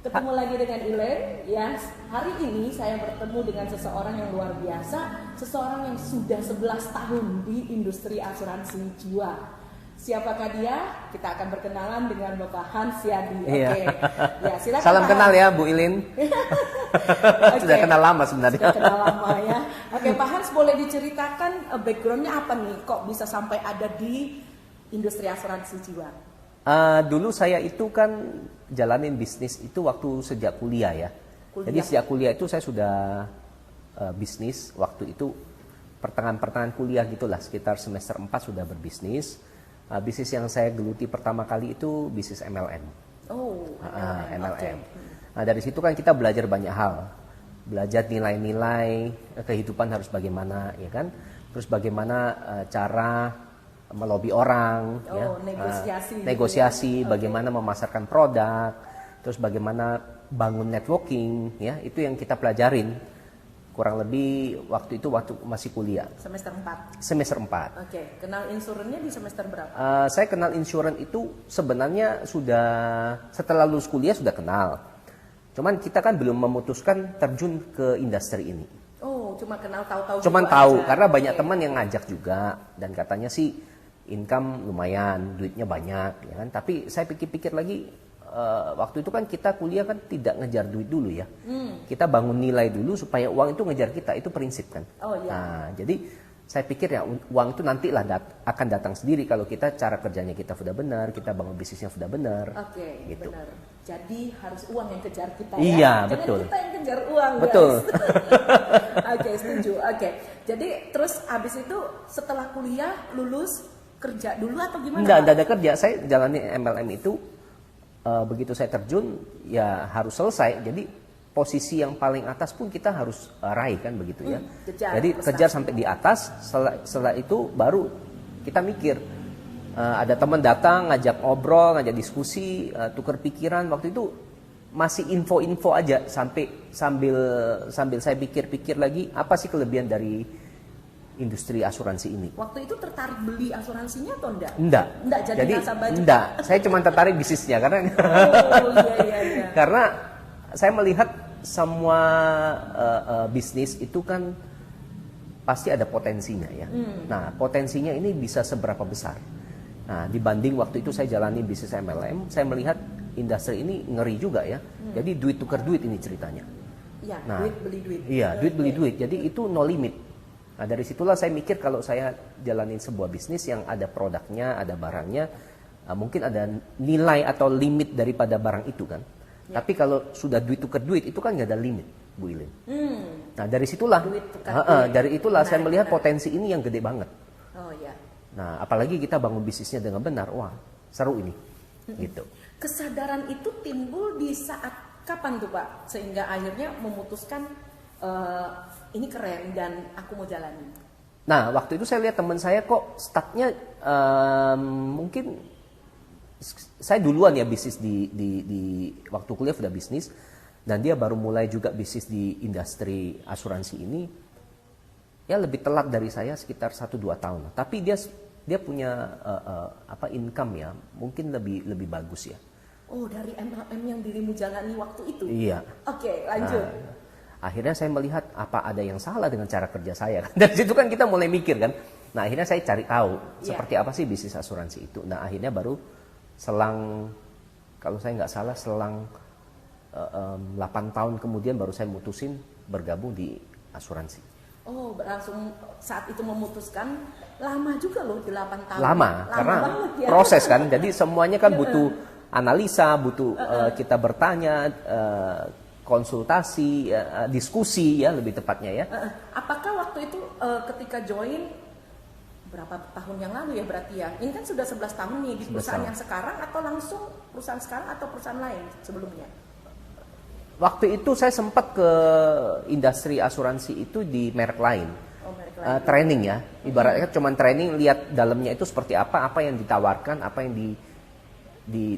Ketemu lagi dengan Elaine. Ya, hari ini saya bertemu dengan seseorang yang luar biasa, seseorang yang sudah 11 tahun di industri asuransi jiwa. Siapakah dia? Kita akan berkenalan dengan Bapak Hans Yadi. Oke. Ya, silakan. Salam Pak kenal Hans. ya, Bu Ilin. Sudah kenal lama sebenarnya. Sudah kenal lama ya. Oke, Pak Hans, boleh diceritakan backgroundnya apa nih? Kok bisa sampai ada di industri asuransi jiwa? Dulu saya itu kan jalanin bisnis itu waktu sejak kuliah ya. Jadi sejak kuliah itu saya sudah bisnis. Waktu itu pertengahan kuliah gitulah, sekitar semester 4 sudah berbisnis. Bisnis yang saya geluti pertama kali itu bisnis MLM. Oh, MLM. Okay. Nah, dari situ kan kita belajar banyak hal. Belajar nilai-nilai kehidupan harus bagaimana, ya kan? Terus bagaimana cara melobi orang, negosiasi, bagaimana memasarkan produk, terus bagaimana bangun networking, ya, itu yang kita pelajarin kurang lebih waktu masih kuliah. Semester 4. Semester 4. Oke, kenal insurannya di semester berapa? Saya kenal insurans itu sebenarnya sudah setelah lulus kuliah sudah kenal. Cuman kita kan belum memutuskan terjun ke industri ini. Oh, cuma kenal tahu-tahu. Cuman tahu karena banyak teman yang ngajak juga dan katanya sih income lumayan, duitnya banyak, ya kan. Tapi saya pikir-pikir lagi, waktu itu kan kita kuliah kan tidak ngejar duit dulu ya. Kita bangun nilai dulu supaya uang itu ngejar kita, itu prinsip kan. Oh, iya. Nah, jadi saya pikir ya uang itu nantilah akan datang sendiri kalau kita cara kerjanya kita sudah benar, kita bangun bisnisnya sudah benar. Oke, gitu. benar. Jadi harus uang yang kejar kita ya. Iya, Jangan betul. kita yang kejar uang, betul. Oke, setuju. Oke. Jadi terus abis itu setelah kuliah lulus kerja dulu atau gimana? Enggak ada kerja. Saya jalani MLM itu begitu saya terjun ya harus selesai. Jadi posisi yang paling atas pun kita harus raih kan begitu ya. Jadi kejar sampai di atas. Setelah itu baru kita mikir. Ada teman datang ngajak ngobrol, ngajak diskusi, tukar pikiran. Waktu itu masih info-info aja sambil saya pikir-pikir lagi apa sih kelebihan dari industri asuransi ini. Waktu itu tertarik beli asuransinya atau enggak? Enggak. Jadi nasabah juga? Enggak. Saya cuma tertarik bisnisnya karena iya. Karena saya melihat semua bisnis itu kan pasti ada potensinya ya. Nah, potensinya ini bisa seberapa besar. Nah, dibanding waktu itu saya jalani bisnis MLM, saya melihat industri ini ngeri juga ya. Jadi duit tukar duit ini ceritanya. Iya, nah, duit beli duit. Iya, duit beli duit. Jadi itu no limit. Nah, dari situlah saya mikir kalau saya jalanin sebuah bisnis yang ada produknya, ada barangnya, mungkin ada nilai atau limit daripada barang itu kan. Ya. Tapi kalau sudah duit tukar duit itu kan nggak ada limit, Bu Ilin. Nah, dari situlah, saya melihat potensi ini yang gede banget. Oh ya. Nah, apalagi kita bangun bisnisnya dengan benar, wah seru ini, gitu. Kesadaran itu timbul di saat kapan tuh Pak? Sehingga akhirnya memutuskan ini keren dan aku mau jalanin. Nah, waktu itu saya lihat teman saya kok startnya mungkin saya duluan ya bisnis di waktu kuliah sudah bisnis dan dia baru mulai juga bisnis di industri asuransi ini ya lebih telat dari saya sekitar 1-2 tahun. Tapi dia punya income ya mungkin lebih bagus ya. Oh, dari MLM yang dirimu jalani waktu itu? Iya. Oke, lanjut. Nah, akhirnya saya melihat apa ada yang salah dengan cara kerja saya. Dari situ kan kita mulai mikir kan. Nah, akhirnya saya cari tahu seperti apa sih bisnis asuransi itu. Nah, akhirnya baru selang kalau saya nggak salah selang 8 tahun kemudian baru saya mutusin bergabung di asuransi. Oh, langsung saat itu memutuskan. Lama juga loh 8 tahun. Lama karena ya. Proses kan. Jadi semuanya kan butuh analisa, butuh kita bertanya, konsultasi, diskusi ya lebih tepatnya ya. Apakah waktu itu ketika join berapa tahun yang lalu ya berarti ya? Ini kan sudah 11 tahun nih di perusahaan yang sekarang atau langsung perusahaan sekarang atau perusahaan lain sebelumnya? Waktu itu saya sempat ke industri asuransi itu di merek lain. Oh, merek lain. Training ya. Ibaratnya cuma training lihat dalamnya itu seperti apa yang ditawarkan, apa yang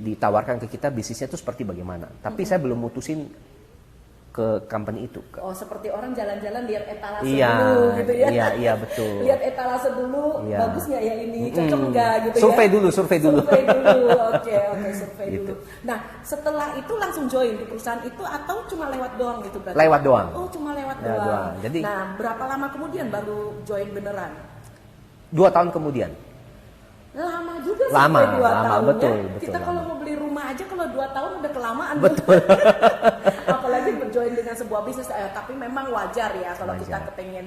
ditawarkan ke kita bisnisnya itu seperti bagaimana. Tapi saya belum mutusin ke company itu. Oh, seperti orang jalan-jalan lihat etalase Iya, dulu gitu ya. Iya, betul. Lihat etalase dulu, Iya. bagus nggak ya ini, cocok nggak gitu Survei ya. dulu. Survei dulu. Oke, survei Gitu. dulu. Nah, setelah itu langsung join di perusahaan itu atau cuma lewat doang gitu berarti? Lewat doang. Oh, cuma lewat Lewat doang. doang. Jadi, nah, berapa lama kemudian baru join beneran? 2 tahun kemudian. Lama juga Lama, sampai 2 tahun betul, ya. betul, Kita lama. kalau mau beli rumah aja kalau 2 tahun udah kelamaan. Betul. Apalagi berjoin dengan sebuah bisnis. Tapi memang wajar ya kalau Wajar. kita kepengen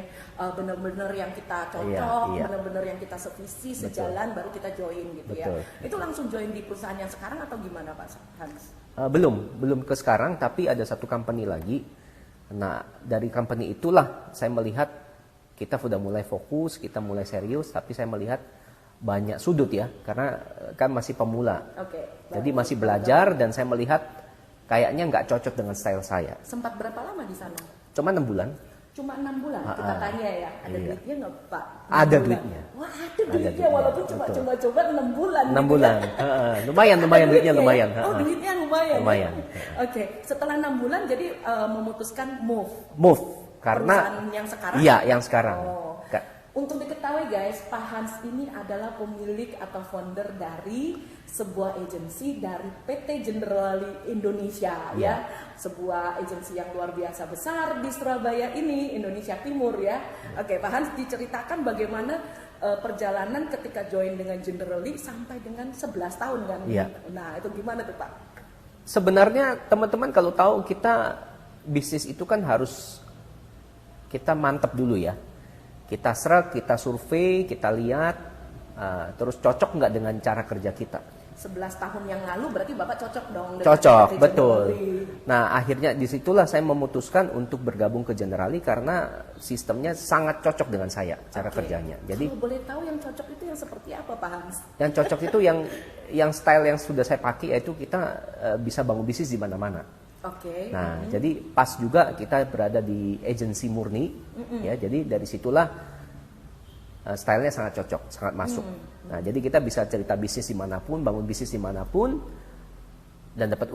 bener-bener yang kita cocok, Iya. bener-bener yang kita sevisi, sejalan, baru kita join gitu Betul. ya. Itu langsung join di perusahaan yang sekarang atau gimana Pak Hans? Belum ke sekarang, tapi ada satu company lagi. Nah, dari company itulah saya melihat kita sudah mulai fokus, kita mulai serius, tapi saya melihat banyak sudut ya, karena kan masih pemula. Oke. Jadi masih belajar dan saya melihat kayaknya nggak cocok dengan style saya. Sempat berapa lama di sana? Cuma 6 bulan. Cuma 6 bulan. Kita tanya ya, ada Iya. duitnya nggak Pak? 6 Ada bulan. duitnya. Wah, ada duitnya duitnya, walaupun cuma betul. coba-coba 6 bulan. 6 gitu bulan. ya. Lumayan duitnya lumayan. Oh, duitnya lumayan. Lumayan. Oke, setelah 6 bulan jadi memutuskan move. Move karena Perusahaan yang sekarang. iya, yang sekarang. Oh. Untuk diketahui guys, Pak Hans ini adalah pemilik atau founder dari sebuah agensi dari PT Generali Indonesia ya. Sebuah agensi yang luar biasa besar di Surabaya ini, Indonesia Timur ya. Oke, Pak Hans diceritakan bagaimana perjalanan ketika join dengan Generali sampai dengan 11 tahun kan. Iya. Nah, itu gimana tuh Pak? Sebenarnya teman-teman kalau tahu kita bisnis itu kan harus kita mantap dulu ya. Kita serak, kita survei, kita lihat, terus cocok nggak dengan cara kerja kita. 11 tahun yang lalu berarti Bapak cocok dong dengan Cocok, PT betul. Generali. Nah akhirnya disitulah saya memutuskan untuk bergabung ke Generali karena sistemnya sangat cocok dengan saya, cara Oke. kerjanya. Jadi kalau boleh tahu yang cocok itu yang seperti apa Pak Hans? yang cocok itu yang style yang sudah saya pakai, yaitu kita bisa bangun bisnis di mana-mana. Oke. Nah, jadi pas juga kita berada di agensi murni, ya. Jadi dari situlah stylenya sangat cocok, sangat masuk. Nah, jadi kita bisa cerita bisnis dimanapun, bangun bisnis dimanapun, dan dapat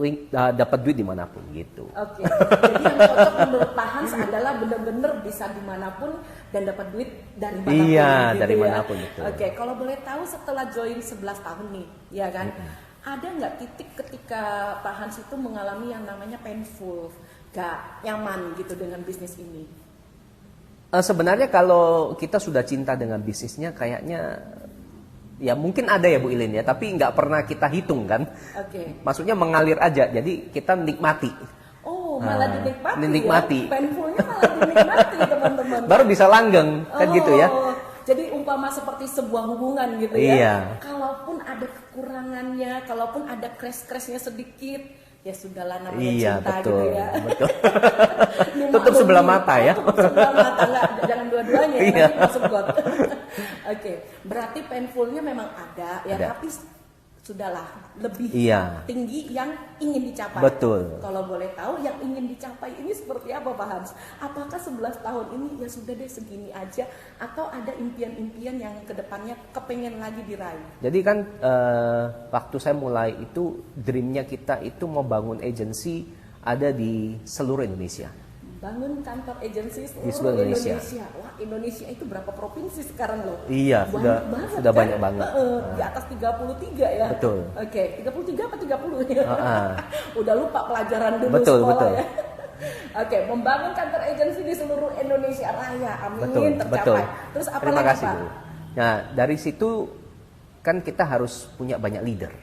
duit dimanapun gitu. Oke. Jadi yang cocok menurut Pak Hans adalah benar-benar bisa dimanapun dan dapat duit dari manapun. Iya, gitu dari ya. manapun, betul. Oke, kalau boleh tahu setelah join 11 tahun nih, ya kan? Ada nggak titik ketika Pak Hans itu mengalami yang namanya painful, gak nyaman gitu dengan bisnis ini? Sebenarnya kalau kita sudah cinta dengan bisnisnya, kayaknya ya mungkin ada ya Bu Ilin ya, tapi nggak pernah kita hitung kan. Oke. Maksudnya mengalir aja, jadi kita nikmati. Oh, malah dinikmati. Ya? Painfulnya malah dinikmati teman-teman. Baru bisa langgeng kan gitu ya. Jadi umpama seperti sebuah hubungan gitu Iya. ya. Kalaupun ada kekurangannya, kalaupun ada crash-crashnya sedikit, ya sudahlah namanya Iya, cinta betul, gitu ya. betul. Dimaklumi. Tutup sebelah mata ya. Tutup sebelah mata, jangan dua-duanya ya, Iya. nanti masuk got. Oke, berarti painfulnya memang ada ya, Ada. tapi sudahlah lebih Iya. tinggi yang ingin dicapai. Betul. Kalau boleh tahu yang ingin dicapai ini seperti apa Pak Hans? Apakah 11 tahun ini ya sudah deh segini aja, atau ada impian-impian yang kedepannya kepengen lagi diraih? Jadi kan waktu saya mulai itu dreamnya kita itu mau bangun agensi ada di seluruh Indonesia. Bangun kantor agensi Di seluruh Indonesia. Wah, Indonesia itu berapa provinsi sekarang loh? Iya, banyak sudah kan? banyak banget. Di atas 33 ya. Betul. Oke, 33 apa 30 ya? Heeh. Udah lupa pelajaran dulu Betul, sekolah betul. ya. Oke, membangun kantor agensi di seluruh Indonesia Raya. Amin, Betul, tercapai. betul. Terus apa Terima lagi kasih, Pak? Bu. Nah, dari situ kan kita harus punya banyak leader.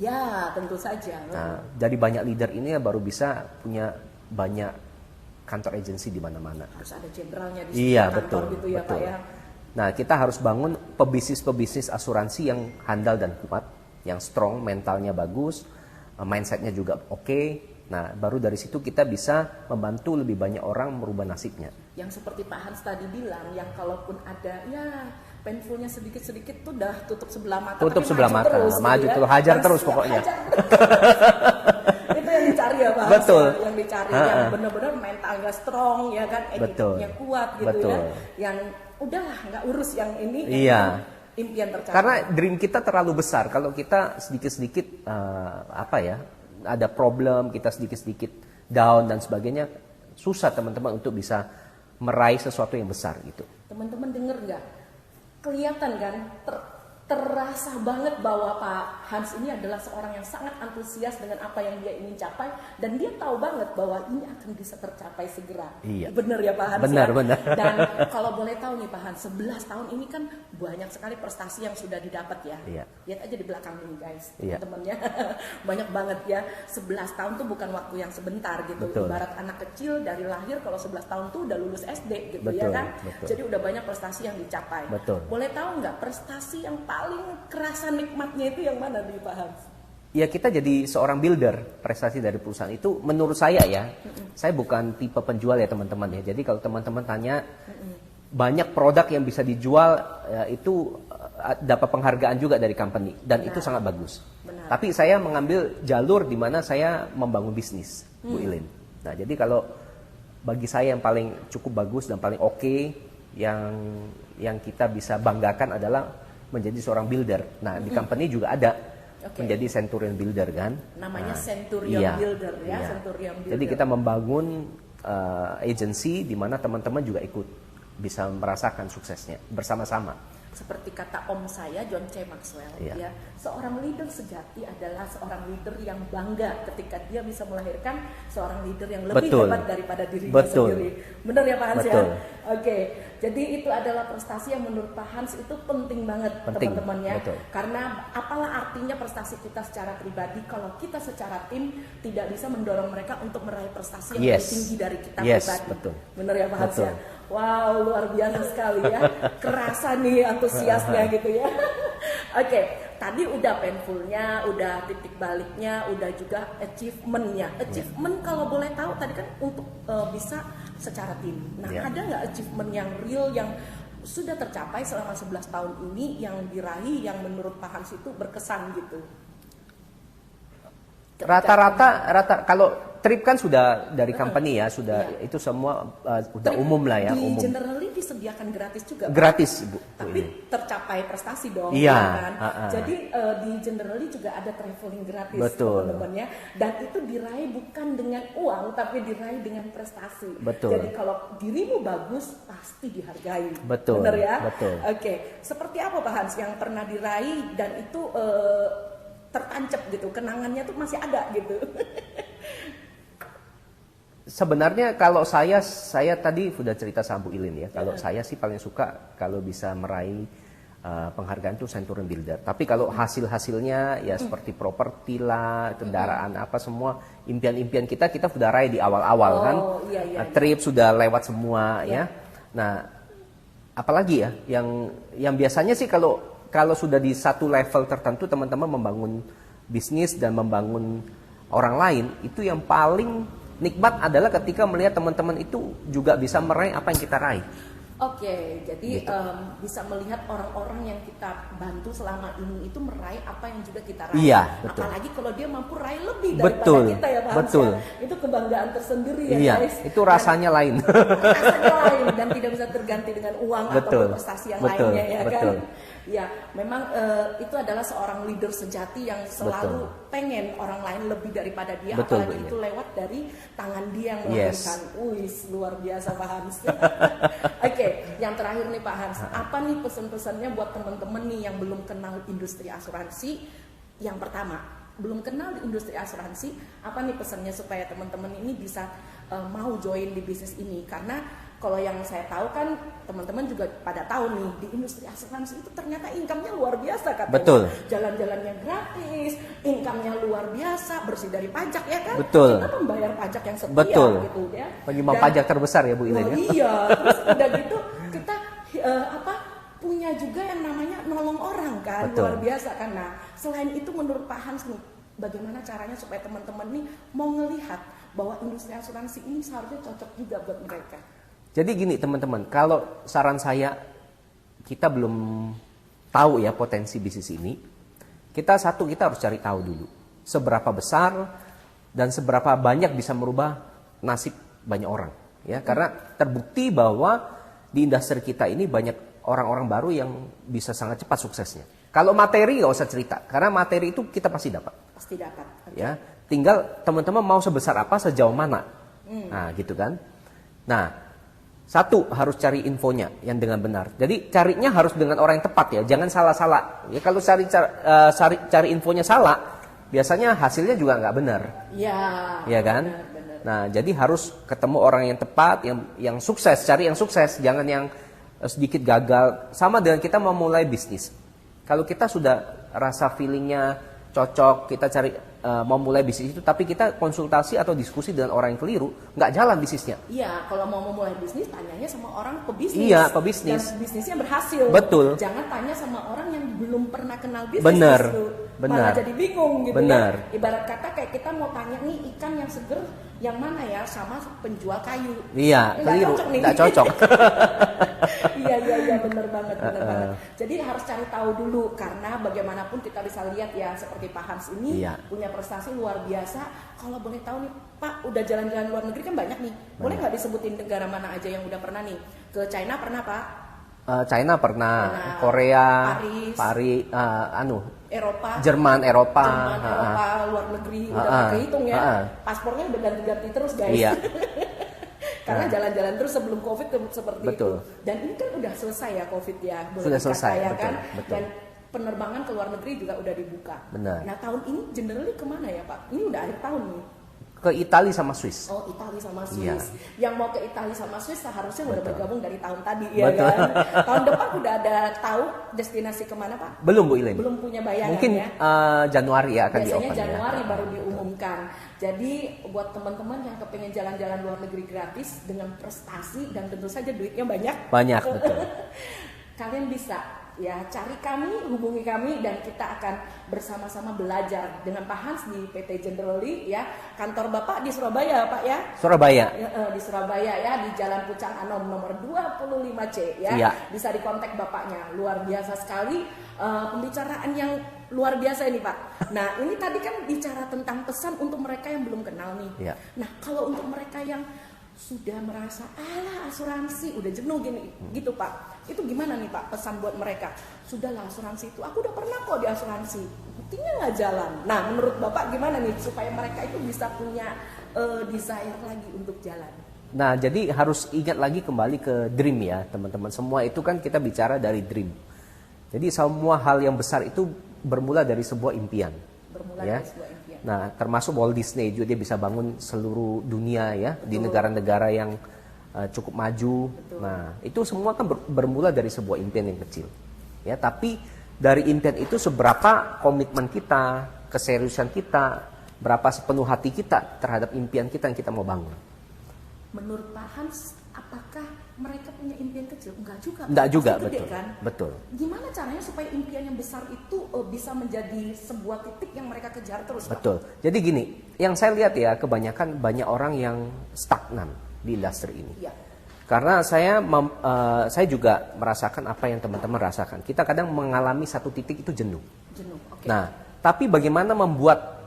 Ya, tentu saja. Nah, dari banyak leader ini baru bisa punya banyak kantor agensi di mana-mana. Harus ada jenderalnya di Iya, kantor betul, gitu ya betul. Pak ya. Nah, kita harus bangun pebisnis asuransi yang handal dan kuat, yang strong, mentalnya bagus, mindsetnya juga oke. Nah, baru dari situ kita bisa membantu lebih banyak orang merubah nasibnya. Yang seperti Pak Hans tadi bilang, yang kalaupun ada ya painfulnya sedikit-sedikit tuh udah tutup sebelah mata. Tutup tapi sebelah maju mata, terus, maju gitu ya. terus, hajar Dan terus siap pokoknya. hajar terus. Itu yang dicari ya Pak Hans, Betul. yang dicari yang benar-benar mentalnya strong ya kan, attitude-nya kuat gitu Betul. ya. Yang udahlah nggak urus yang ini, Iya. impian tercapai. Karena dream kita terlalu besar. Kalau kita sedikit-sedikit ada problem, kita sedikit-sedikit down dan sebagainya, susah teman-teman untuk bisa meraih sesuatu yang besar gitu. Teman-teman denger nggak? Kelihatan kan? Terasa banget bahwa Pak Hans ini adalah seorang yang sangat antusias dengan apa yang dia ingin capai, dan dia tahu banget bahwa ini akan bisa tercapai segera. Iya. Bener ya Pak Hans? Benar, ya? benar. Dan kalau boleh tahu nih Pak Hans, 11 tahun ini kan banyak sekali prestasi yang sudah didapat ya. Iya. Lihat aja di belakang ini guys, Iya. teman-temannya. Banyak banget ya. 11 tahun tuh bukan waktu yang sebentar gitu. Betul. Ibarat anak kecil dari lahir kalau 11 tahun tuh udah lulus SD gitu. Betul, ya kan. betul. Jadi udah banyak prestasi yang dicapai. Betul. Boleh tahu nggak prestasi yang paling kerasa nikmatnya itu yang mana nih Pak Hans? Ya kita jadi seorang builder, prestasi dari perusahaan itu menurut saya ya, saya bukan tipe penjual ya teman-teman ya. Jadi kalau teman-teman tanya banyak produk yang bisa dijual ya, itu dapat penghargaan juga dari company dan itu sangat bagus. Benar. Tapi saya mengambil jalur di mana saya membangun bisnis, Bu Ilin. Nah jadi kalau bagi saya yang paling cukup bagus dan paling oke, yang kita bisa banggakan adalah menjadi seorang builder. Nah di company juga ada menjadi Centurion Builder kan. Namanya Centurion Builder ya, iya. Centurion Builder. Jadi kita membangun agency di mana teman-teman juga ikut bisa merasakan suksesnya bersama-sama. Seperti kata om saya John C. Maxwell, Iya. ya, seorang leader sejati adalah seorang leader yang bangga ketika dia bisa melahirkan seorang leader yang lebih Betul. hebat daripada dirinya Betul. sendiri. Benar ya Pak Hans Betul. ya? Oke, jadi itu adalah prestasi yang menurut Pak Hans itu penting banget teman-teman ya. Betul. Karena apalah artinya prestasi kita secara pribadi kalau kita secara tim tidak bisa mendorong mereka untuk meraih prestasi yang lebih tinggi dari kita pribadi. Betul. Benar ya Pak Hans Betul. ya? Wow, luar biasa sekali ya. Kerasa nih antusiasnya gitu ya. Oke, tadi udah painfulnya, udah titik baliknya, udah juga achievementnya. Achievement kalau boleh tahu tadi kan untuk bisa secara tim. Nah, ada nggak achievement yang real yang sudah tercapai selama 11 tahun ini yang diraih yang menurut Pak Hans itu berkesan gitu? Rata-rata kalau trip kan sudah dari company ya, sudah itu semua udah Trip umum lah ya, di umum. generally disediakan gratis juga. Gratis, Ibu. Tapi tercapai prestasi dong, Iya, ya kan? Jadi di generally juga ada traveling gratis, teman-teman ya. Dan itu diraih bukan dengan uang, tapi diraih dengan prestasi. Betul. Jadi kalau dirimu bagus, pasti dihargai. Betul. Benar ya? Betul. Oke, seperti apa Pak Hans yang pernah diraih dan itu tertancap gitu, kenangannya tuh masih ada gitu? Sebenarnya kalau saya tadi sudah cerita sama Bu Ilin ya. Kalau saya sih paling suka kalau bisa meraih penghargaan itu Centurion Builder. Tapi kalau hasil-hasilnya ya seperti properti lah, kendaraan apa semua impian-impian kita sudah raih di awal-awal kan. Trip sudah lewat semua ya. Nah, apalagi ya yang biasanya sih kalau sudah di satu level tertentu teman-teman membangun bisnis dan membangun orang lain, itu yang paling nikmat adalah ketika melihat teman-teman itu juga bisa meraih apa yang kita raih. Oke, jadi Gitu. bisa melihat orang-orang yang kita bantu selama ini itu meraih apa yang juga kita raih. Iya, betul. Apalagi kalau dia mampu raih lebih daripada Betul, kita ya Pak Hans, betul. ya. Itu kebanggaan tersendiri ya Iya, guys. itu rasanya lain. Rasanya lain dan tidak bisa terganti dengan uang Betul, atau prestasi yang betul, lainnya ya betul. kan. Ya, memang itu adalah seorang leader sejati yang selalu pengen orang lain lebih daripada dia, Betul, apalagi Bu, itu lewat dari tangan dia yang Yes. melahirkan. Wih, luar biasa Pak Hans. Oke, yang terakhir nih Pak Hans, apa nih pesan-pesannya buat teman-teman nih yang belum kenal industri asuransi? Yang pertama, belum kenal di industri asuransi, apa nih pesannya supaya teman-teman ini bisa mau join di bisnis ini? Karena kalau yang saya tahu kan teman-teman juga pada tahu nih di industri asuransi itu ternyata income-nya luar biasa katanya. Betul. Jalan-jalannya gratis, income-nya luar biasa, bersih dari pajak ya kan? Betul. Kita membayar pajak yang setia Betul. gitu ya. Penyumbang pajak terbesar ya Bu Ilin ya. Iya, terus udah gitu kita punya juga yang namanya nolong orang kan, Betul. luar biasa kan. Nah, selain itu menurut Pak Hans nih, bagaimana caranya supaya teman-teman nih mau ngelihat bahwa industri asuransi ini seharusnya cocok juga buat mereka? Jadi gini teman-teman, kalau saran saya kita belum tahu ya potensi bisnis ini, kita harus cari tahu dulu seberapa besar dan seberapa banyak bisa merubah nasib banyak orang ya, karena terbukti bahwa di industri kita ini banyak orang-orang baru yang bisa sangat cepat suksesnya. Kalau materi nggak usah cerita, karena materi itu kita pasti dapat. Pasti dapat. Okay. Ya, tinggal teman-teman mau sebesar apa, sejauh mana, nah gitu kan. Nah, satu harus cari infonya yang dengan benar. Jadi carinya harus dengan orang yang tepat ya, jangan salah-salah. Ya kalau cari infonya salah, biasanya hasilnya juga nggak benar. Iya. Ya kan? Benar. Nah, jadi harus ketemu orang yang tepat, yang sukses, cari yang sukses, jangan yang sedikit gagal. Sama dengan kita mau mulai bisnis. Kalau kita sudah rasa feelingnya cocok, kita cari mau mulai bisnis itu, tapi kita konsultasi atau diskusi dengan orang yang keliru, nggak jalan bisnisnya. Iya, kalau mau memulai bisnis, tanyanya sama orang pebisnis. Iya, pebisnis. Dan bisnisnya berhasil. Betul. Jangan tanya sama orang yang belum pernah kenal bisnis. Bener. Malah jadi bingung gitu. Bener. Ya. Ibarat kata kayak kita mau tanya nih ikan yang seger yang mana ya sama penjual kayu. Iya, keliru. Nggak cocok. Iya, bener banget. Jadi harus cari tahu dulu, karena bagaimanapun kita bisa lihat ya, seperti Pak Hans ini punya prestasi luar biasa. Kalau boleh tahu nih Pak, udah jalan-jalan luar negeri kan banyak nih. Boleh nggak disebutin negara mana aja yang udah pernah nih? Ke China pernah Pak? China pernah, Korea, Paris, Eropa, Jerman, Eropa, luar negeri udah kehitung ya. Paspornya udah ganti-ganti terus guys. Iya. Karena jalan-jalan terus sebelum COVID seperti betul. itu. Dan ini kan udah selesai ya COVID ya, sudah selesai ya betul, kan. Betul. Dan penerbangan ke luar negeri juga udah dibuka. Benar. Nah tahun ini generally kemana ya Pak? Ini udah akhir tahun nih. Ke Italia sama Swiss. Oh, Italia sama Swiss. Iya. Yang mau ke Italia sama Swiss seharusnya udah bergabung dari tahun tadi ya kan. Tahun depan udah ada tahu destinasi kemana Pak? Belum Bu Ilin. Belum punya bayangan. Mungkin ya. Januari ya akan biasanya di-open. Januari baru diumumkan. Jadi buat teman-teman yang kepengen jalan-jalan luar negeri gratis dengan prestasi dan tentu saja duitnya banyak. Banyak betul. Kalian bisa ya cari kami, hubungi kami, dan kita akan bersama-sama belajar dengan Pak Hans di PT Generali ya. Kantor Bapak di Surabaya Pak ya? Surabaya. Di Surabaya ya, di Jalan Pucang Anom nomor 25C ya. Iya. Bisa dikontak Bapaknya. Luar biasa sekali pembicaraan yang luar biasa ini Pak. Nah ini tadi kan bicara tentang pesan untuk mereka yang belum kenal nih. Iya. Nah kalau untuk mereka yang sudah merasa asuransi udah jenuh gini gitu Pak, itu gimana nih Pak pesan buat mereka? Sudahlah asuransi itu, aku udah pernah kok di asuransi, buktinya nggak jalan. Nah menurut Bapak gimana nih supaya mereka itu bisa punya desire lagi untuk jalan? Nah jadi harus ingat lagi kembali ke dream ya teman-teman. Semua itu kan kita bicara dari dream. Jadi semua hal yang besar itu bermula dari sebuah impian. Dari sebuah impian. Nah, termasuk Walt Disney juga, dia bisa bangun seluruh dunia ya. Betul. Di negara-negara yang cukup maju. Betul. Nah, itu semua kan bermula dari sebuah impian yang kecil. Ya, tapi dari impian itu seberapa komitmen kita, keseriusan kita, berapa sepenuh hati kita terhadap impian kita yang kita mau bangun. Menurut Pak Hans, apakah mereka punya impian kecil? Enggak juga. Enggak juga, gede, betul. Kan? Betul. Gimana caranya supaya impian yang besar itu bisa menjadi sebuah titik yang mereka kejar terus? Betul. Pak? Jadi gini, yang saya lihat ya kebanyakan banyak orang yang stagnan di industri ini. Ya. Karena saya juga merasakan apa yang teman-teman rasakan. Kita kadang mengalami satu titik itu jenuh. Okay. Nah, tapi bagaimana membuat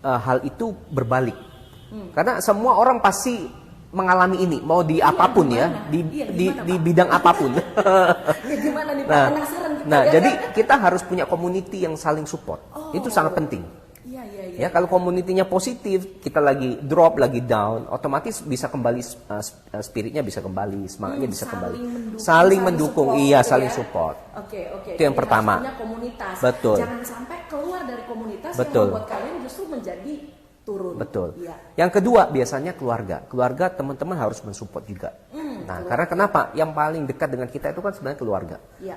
hal itu berbalik? Karena semua orang pasti mengalami ini, mau di apapun ya, di bidang apapun. Ya gimana nih Pak? Penasaran kita. Nah, jadi kita harus punya community yang saling support. Itu sangat penting. Iya. Ya, kalau community-nya positif, kita lagi drop, lagi down, otomatis bisa kembali spiritnya bisa kembali, semangatnya bisa kembali. Saling mendukung, saling support. Oke. Itu yang pertama. Punya komunitas. Betul. Jangan sampai keluar dari komunitas yang membuat kalian justru menjadi turun. Betul. Ya. Yang kedua biasanya keluarga. Keluarga teman-teman harus mensupport juga. Nah, karena kenapa? Yang paling dekat dengan kita itu kan sebenarnya keluarga. Ya.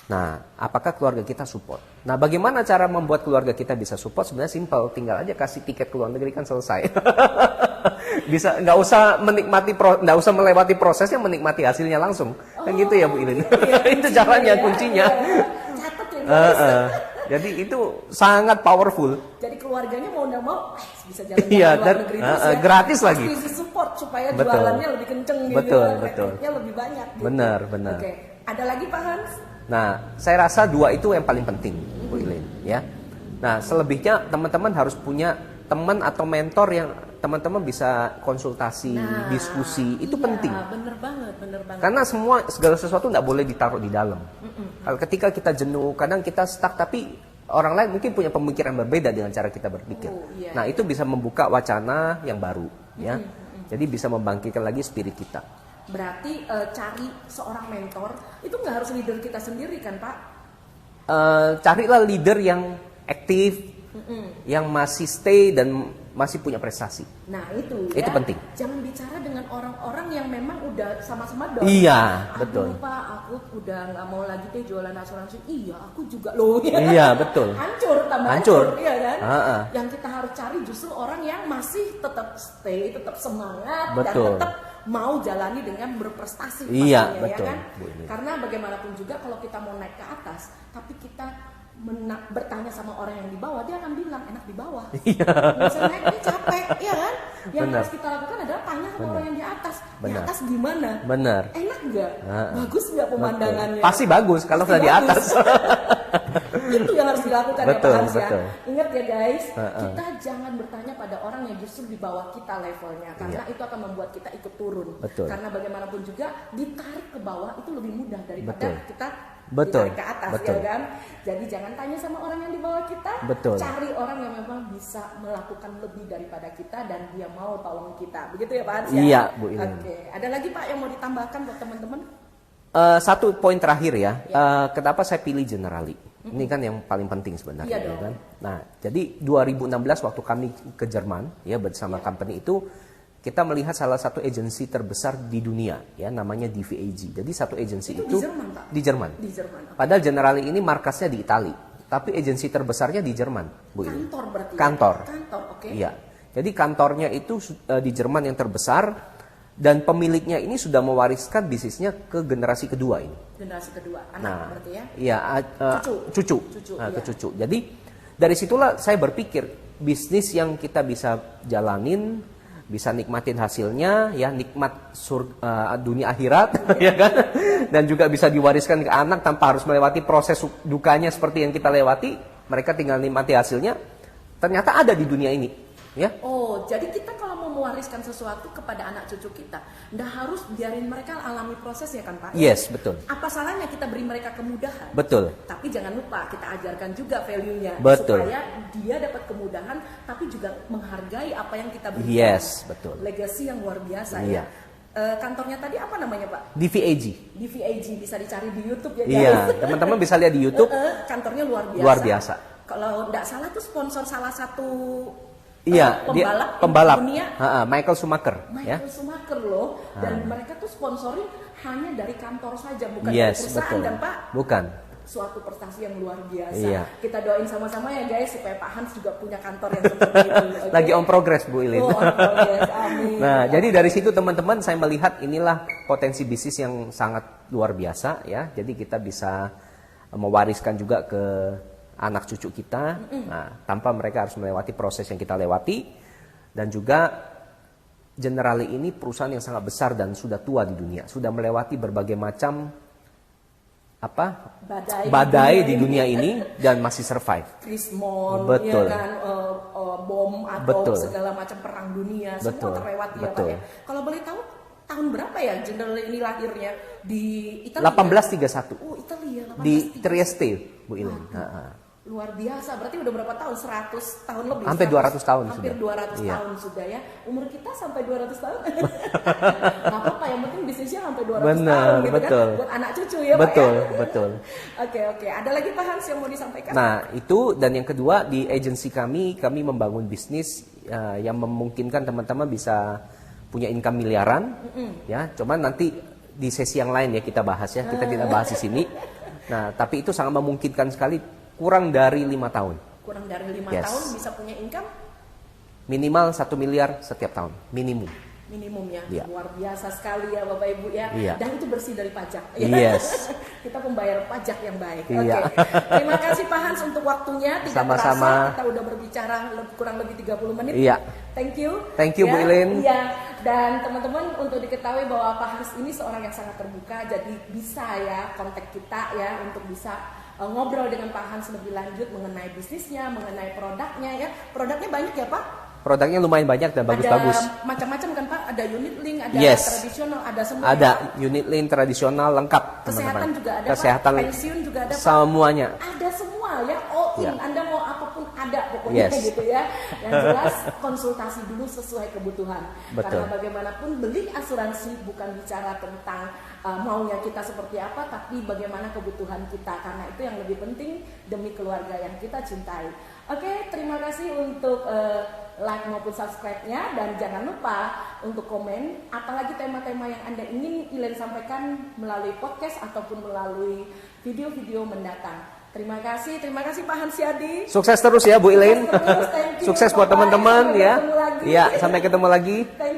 Nah, apakah keluarga kita support? Nah, bagaimana cara membuat keluarga kita bisa support? Sebenarnya simpel, tinggal aja kasih tiket ke luar negeri kan selesai. Bisa, nggak usah melewati prosesnya, menikmati hasilnya langsung. Kan gitu ya Bu Ilin. Itu jalannya, kuncinya. Catat ya guys. Jadi itu sangat powerful. Jadi keluarganya mau nggak mau bisa jalan-jalan luar negeri terus ya. Gratis lagi. Pasti support supaya jualannya lebih kenceng gitu. Betul. Lebih banyak. Gitu. Benar. Oke. Ada lagi Pak Hans? Nah, saya rasa dua itu yang paling penting, Bu Ilin, ya. Nah, selebihnya teman-teman harus punya teman atau mentor yang teman-teman bisa konsultasi, diskusi, itu penting. Bener banget. Karena segala sesuatu nggak boleh ditaruh di dalam. Ketika kita jenuh, kadang kita stuck, tapi orang lain mungkin punya pemikiran berbeda dengan cara kita berpikir. Nah, itu bisa membuka wacana yang baru, ya. Jadi bisa membangkitkan lagi spirit kita. Berarti cari seorang mentor itu nggak harus leader kita sendiri kan Pak? Carilah leader yang aktif, yang masih stay dan masih punya prestasi. Nah itu penting. Jangan bicara dengan orang-orang yang memang udah sama-sama down. Iya, betul. Pak, aku udah nggak mau lagi deh jualan asuransi. Iya, aku juga loh. Iya, betul. Hancur, tambah hancur, iya kan? Yang kita harus cari justru orang yang masih tetap stay, tetap semangat, betul. Dan tetap mau jalani dengan berprestasi. Iya, pastinya, betul. Ya kan? Karena bagaimanapun juga kalau kita mau naik ke atas, tapi kita bertanya sama orang yang di bawah, dia akan bilang enak di bawah. Iya. Nggak usah naik, dia capek, ya kan? Yang Benar. harus kita lakukan adalah tanya sama orang yang di atas. Di Benar. atas gimana? Benar. Enak nggak? Bagus nggak pemandangannya? Pasti bagus kalau sudah di atas. Itu yang harus dilakukan betul, ya Pak Hans betul. ya. Ingat ya guys, kita jangan bertanya pada orang yang justru di bawah kita levelnya, karena itu akan membuat kita ikut turun. Betul. Karena bagaimanapun juga ditarik ke bawah itu lebih mudah daripada betul. kita betul. ditarik ke atas, betul. ya kan? Jadi jangan tanya sama orang yang di bawah kita, betul. Cari orang yang memang bisa melakukan lebih daripada kita dan dia mau tolong kita. Begitu ya Pak Hans ya? Iya, Bu Ilin. Oke, ada lagi Pak yang mau ditambahkan buat teman-teman? Satu poin terakhir ya, kenapa saya pilih Generali? Ini kan yang paling penting sebenarnya, ya kan? Nah, jadi 2016 waktu kami ke Jerman, ya bersama company itu, kita melihat salah satu agensi terbesar di dunia, ya namanya DVAG. Jadi satu agensi itu di Jerman, Pak? Di Jerman. Di Jerman. Okay. Padahal Generali ini markasnya di Italia, tapi agensi terbesarnya di Jerman, Bu Ilin. Kantor berarti. Kantor. Kantor, oke. Iya. Jadi kantornya itu di Jerman yang terbesar. Dan pemiliknya ini sudah mewariskan bisnisnya ke generasi kedua ini. Generasi kedua, anak berarti ya? Iya, cucu. Ke cucu. Jadi dari situlah saya berpikir bisnis yang kita bisa jalanin, bisa nikmatin hasilnya, ya nikmat dunia akhirat, ya kan? Dan juga bisa diwariskan ke anak tanpa harus melewati proses dukanya seperti yang kita lewati. Mereka tinggal nikmati hasilnya. Ternyata ada di dunia ini. Ya. Oh, jadi kita kalau mau mewariskan sesuatu kepada anak cucu kita, nggak harus biarin mereka alami proses ya kan Pak? Yes, betul. Apa salahnya kita beri mereka kemudahan? Betul. Tapi jangan lupa kita ajarkan juga value-nya. Betul. Supaya dia dapat kemudahan, tapi juga menghargai apa yang kita berikan. Yes, betul. Legacy yang luar biasa Iya. ya. Kantornya tadi apa namanya Pak? DVAG. DVAG, bisa dicari di YouTube ya guys. Iya, teman-teman bisa lihat di YouTube. Kantornya luar biasa. Luar biasa. Kalau nggak salah tuh sponsor salah satu Iya, pembalap dunia, Michael Schumacher. Michael Schumacher loh, dan mereka tuh sponsoring hanya dari kantor saja, bukan dari Yes, perusahaan betul. dan Pak. Bukan. Suatu prestasi yang luar biasa. Iya. Kita doain sama-sama ya guys supaya Pak Hans juga punya kantor yang seperti itu. Okay? Lagi on progress Bu Ilin. Oh, on progress. Amin. Nah, jadi dari situ teman-teman saya melihat inilah potensi bisnis yang sangat luar biasa ya. Jadi kita bisa mewariskan juga ke anak cucu kita, nah, tanpa mereka harus melewati proses yang kita lewati. Dan juga Generali ini perusahaan yang sangat besar dan sudah tua di dunia, sudah melewati berbagai macam badai di dunia ini dan masih survive. Krismon, betul. Ya kan, bom atau segala macam perang dunia, semua terlewati ya Pak ya. Kalau boleh tahu tahun berapa ya Generali ini lahirnya di Italia? 1831. Oh, Italia. Di Trieste, Bu Ilin. Luar biasa, berarti udah berapa tahun? 100 tahun lebih? Hampir 200 tahun hampir sudah. 200 tahun sudah ya. Umur kita sampai 200 tahun. Gak apa-apa, yang penting bisnisnya sampai 200 tahun gitu betul. kan. Buat anak cucu ya betul, Pak ya. Betul. Oke. Ada lagi Pak Hans yang mau disampaikan? Nah, itu dan yang kedua di agensi kami membangun bisnis yang memungkinkan teman-teman bisa punya income miliaran. Ya, cuman nanti di sesi yang lain ya kita bahas ya. Kita tidak bahas di sini. Nah, tapi itu sangat memungkinkan sekali. Kurang dari 5 tahun. Kurang dari 5 tahun bisa punya income? Minimal 1 miliar setiap tahun, minimum. Minimum ya, Yeah. Luar biasa sekali ya Bapak Ibu ya. Yeah. Dan itu bersih dari pajak. Yes. Kita pembayar pajak yang baik. Yeah. Oke. Terima kasih Pak Hans untuk waktunya. Tidak Sama-sama. terasa kita udah berbicara kurang lebih 30 menit. Iya. Thank you. Thank you Bu Ilin. Iya. Dan teman-teman untuk diketahui bahwa Pak Hans ini seorang yang sangat terbuka, jadi bisa ya kontak kita ya untuk bisa ngobrol dengan Pak Hans lebih lanjut mengenai bisnisnya, mengenai produknya ya. Produknya banyak ya Pak? produknya lumayan banyak dan bagus-bagus. Ada macam-macam kan Pak, ada unit link, ada Yes. tradisional, ada semua. Ada unit link tradisional lengkap, Kesehatan teman-teman. juga ada Kesehatan, Pak, pensiun juga ada Pak. semuanya. Ada semua ya, all in. Ya. Anda mau apapun ada pokoknya Yes. gitu ya. Yang jelas konsultasi dulu sesuai kebutuhan. Betul. Karena bagaimanapun beli asuransi bukan bicara tentang maunya kita seperti apa, tapi bagaimana kebutuhan kita. Karena itu yang lebih penting demi keluarga yang kita cintai. Oke, terima kasih untuk like maupun subscribe-nya, dan jangan lupa untuk komen apalagi tema-tema yang Anda ingin Ilen sampaikan melalui podcast ataupun melalui video-video mendatang. Terima kasih Pak Hansiadi. Sukses terus ya Bu Elaine. Sukses terus, thank you. Sukses buat Bye-bye. teman-teman Sampai ya. ketemu lagi. Ya, sampai ketemu lagi. Thank